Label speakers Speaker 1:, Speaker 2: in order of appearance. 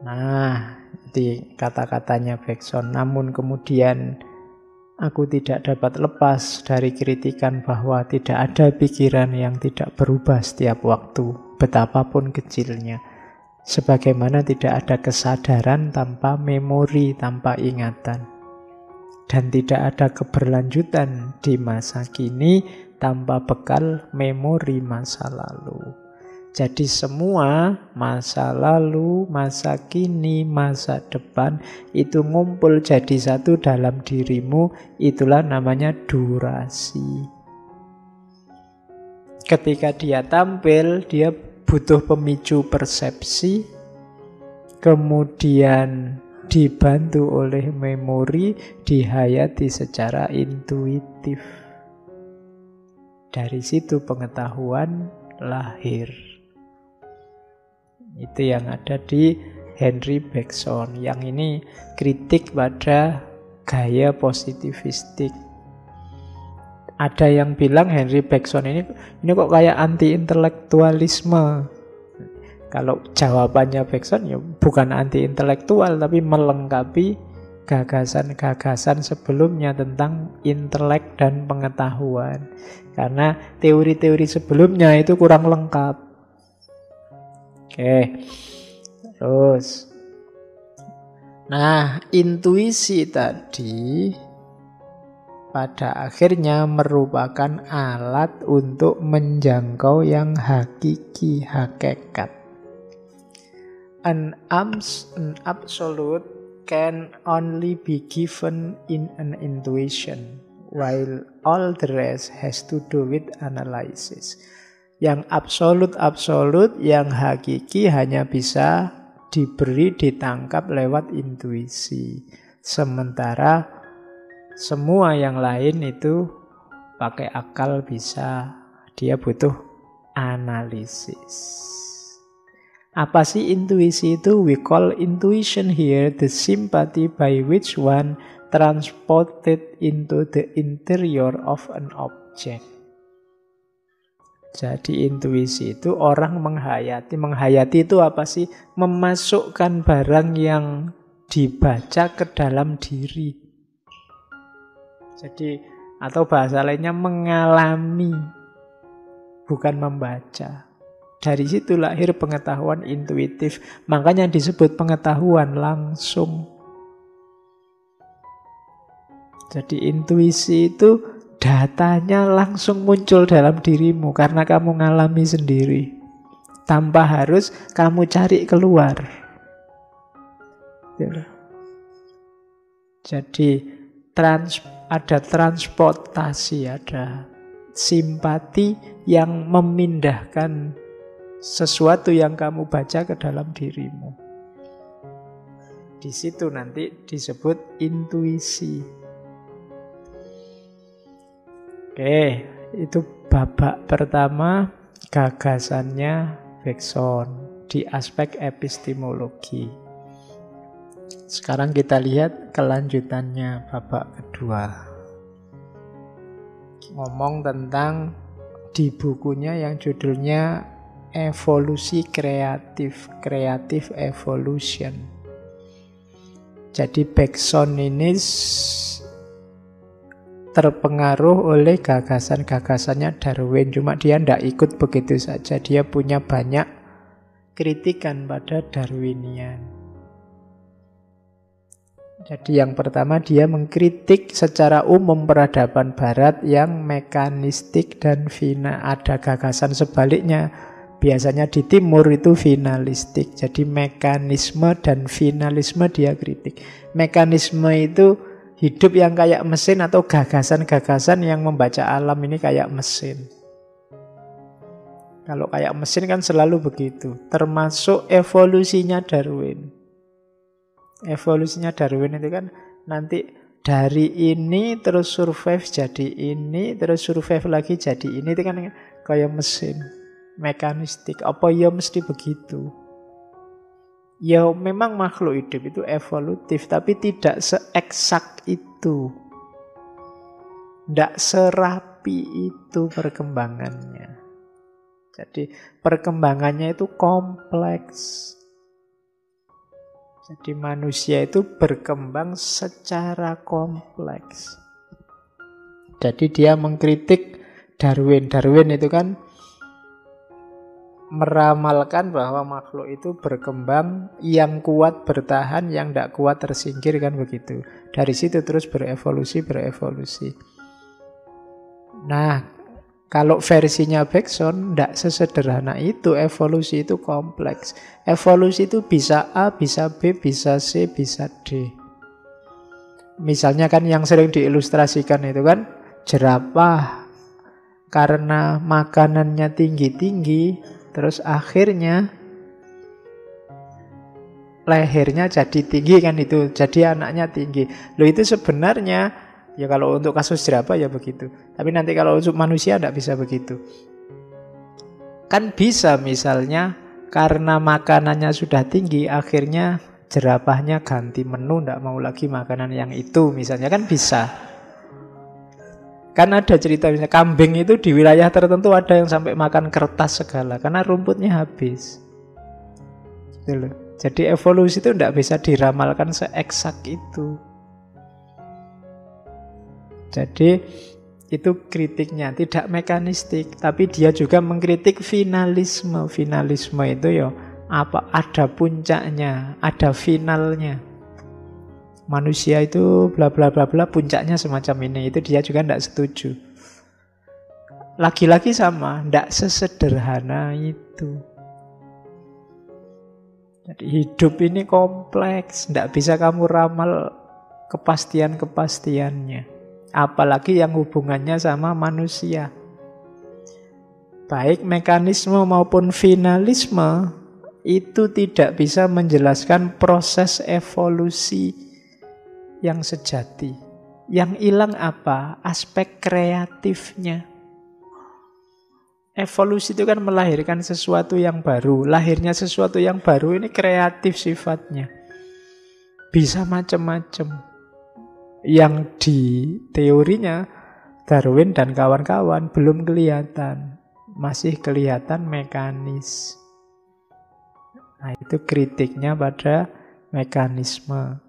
Speaker 1: Nah, di kata-katanya Bergson. Namun kemudian aku tidak dapat lepas dari kritikan bahwa tidak ada pikiran yang tidak berubah setiap waktu, betapapun kecilnya. Sebagaimana tidak ada kesadaran tanpa memori, tanpa ingatan. Dan tidak ada keberlanjutan di masa kini tanpa bekal memori masa lalu. Jadi semua masa lalu, masa kini, masa depan itu ngumpul jadi satu dalam dirimu. Itulah namanya durasi. Ketika dia tampil, dia butuh pemicu persepsi, kemudian dibantu oleh memori, dihayati secara intuitif. Dari situ pengetahuan lahir. Itu yang ada di Henry Bergson. Yang ini kritik pada gaya positivistik. Ada yang bilang Henry Bergson ini kok kayak anti-intelektualisme. Kalau jawabannya Bergson ya bukan anti-intelektual, tapi melengkapi gagasan-gagasan sebelumnya tentang intelek dan pengetahuan. Karena teori-teori sebelumnya itu kurang lengkap. Oke, terus. Nah, intuisi tadi pada akhirnya merupakan alat untuk menjangkau yang hakiki, hakikat. An absolute can only be given in an intuition, while all the rest has to do with analysis. Yang absolut, yang hakiki hanya bisa diberi, ditangkap lewat intuisi. Sementara semua yang lain itu pakai akal bisa, dia butuh analisis. Apa sih intuisi itu? We call intuition here the sympathy by which one transported into the interior of an object. Jadi intuisi itu orang menghayati. Menghayati itu apa sih? Memasukkan barang yang dibaca ke dalam diri. Jadi, atau bahasa lainnya mengalami, bukan membaca. Dari situ lahir pengetahuan intuitif. Makanya disebut pengetahuan langsung. Jadi intuisi itu datanya langsung muncul dalam dirimu karena kamu ngalami sendiri. Tanpa harus kamu cari keluar. Jadi ada transportasi, ada simpati yang memindahkan sesuatu yang kamu baca ke dalam dirimu. Di situ nanti disebut intuisi. Oke, itu babak pertama gagasannya Bergson di aspek epistemologi. Sekarang kita lihat kelanjutannya babak kedua. Ngomong tentang di bukunya yang judulnya Evolusi Kreatif, Creative Evolution. Jadi Bergson ini terpengaruh oleh gagasan-gagasannya Darwin. Cuma dia tidak ikut begitu saja. Dia punya banyak kritikan pada Darwinian. Jadi yang pertama dia mengkritik secara umum peradaban barat yang mekanistik dan ada gagasan sebaliknya. Biasanya di timur itu finalistik. Jadi mekanisme dan finalisme dia kritik. Mekanisme itu hidup yang kayak mesin atau gagasan-gagasan yang membaca alam ini kayak mesin. Kalau kayak mesin kan selalu begitu. Termasuk evolusinya Darwin. Evolusinya Darwin itu kan nanti dari ini terus survive jadi ini, terus survive lagi jadi ini. Itu kan kayak mesin, mekanistik. Apa ya mesti begitu? Ya memang makhluk hidup itu evolutif, tapi tidak seeksak itu. Tidak serapi itu perkembangannya. Jadi perkembangannya itu kompleks. Jadi manusia itu berkembang secara kompleks. Jadi dia mengkritik Darwin. Darwin itu kan meramalkan bahwa makhluk itu berkembang, yang kuat bertahan, yang tidak kuat tersingkir, kan begitu. Dari situ terus berevolusi. Nah, kalau versinya Bergson tidak sesederhana itu. Evolusi itu kompleks. Evolusi itu bisa A, bisa B, bisa C, bisa D. Misalnya kan yang sering diilustrasikan itu kan jerapah, karena makanannya tinggi-tinggi, terus akhirnya lehernya jadi tinggi, kan itu. Jadi anaknya tinggi. Loh, itu sebenarnya ya kalau untuk kasus jerapah ya begitu. Tapi nanti kalau untuk manusia tidak bisa begitu. Kan bisa misalnya karena makanannya sudah tinggi, akhirnya jerapahnya ganti menu, tidak mau lagi makanan yang itu. Misalnya kan bisa. Kan ada cerita misalnya kambing itu di wilayah tertentu ada yang sampai makan kertas segala karena rumputnya habis. Gitu loh. Jadi evolusi itu tidak bisa diramalkan seeksak itu. Jadi itu kritiknya, tidak mekanistik, tapi dia juga mengkritik finalisme. Finalisme itu ya apa? Ada puncaknya, ada finalnya. Manusia itu bla bla bla bla, puncaknya semacam ini. Itu dia juga tidak setuju. Lagi-lagi sama, tidak sesederhana itu. Jadi hidup ini kompleks, tidak bisa kamu ramal kepastian-kepastiannya. Apalagi yang hubungannya sama manusia. Baik mekanisme maupun finalisme itu tidak bisa menjelaskan proses evolusi yang sejati. Yang hilang apa? Aspek kreatifnya. Evolusi itu kan melahirkan sesuatu yang baru. Lahirnya sesuatu yang baru ini kreatif sifatnya. Bisa macam-macam. Yang di teorinya Darwin dan kawan-kawan belum kelihatan. Masih kelihatan mekanis. Nah, itu kritiknya pada mekanisme.